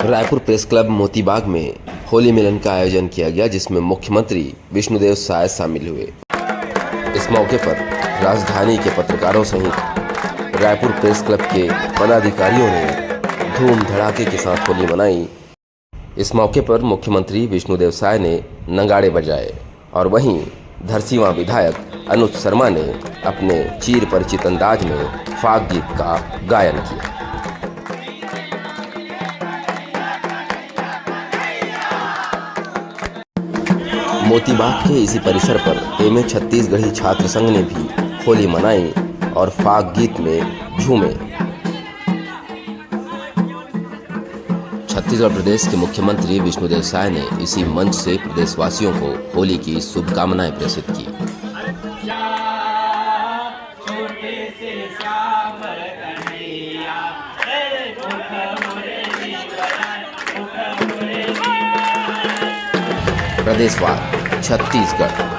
Raipur press club Motibagh में होली मिलन का आयोजन किया गया, जिसमें मुख्यमंत्री विष्णुदेव साय शामिल हुए। इस मौके पर राजधानी के पत्रकारों सहित रायपुर प्रेस क्लब के पदाधिकारियों ने धूम धड़ाके के साथ होली मनाई। इस मौके पर मुख्यमंत्री विष्णुदेव साय ने नगाड़े बजाए और वहीं धरसीवां विधायक अनुज शर्मा ने अपने चिर परिचित अंदाज में फाग गीत का गायन किया। मोतीबाग के इसी परिसर पर एमए छत्तीसगढ़ी छात्र संघ ने भी होली मनाई और फाग गीत में झूमे। छत्तीसगढ़ प्रदेश के मुख्यमंत्री विष्णुदेव साय ने इसी मंच से प्रदेशवासियों को होली की शुभकामनाएं प्रेषित की। प्रदेशवाद छत्तीसगढ़।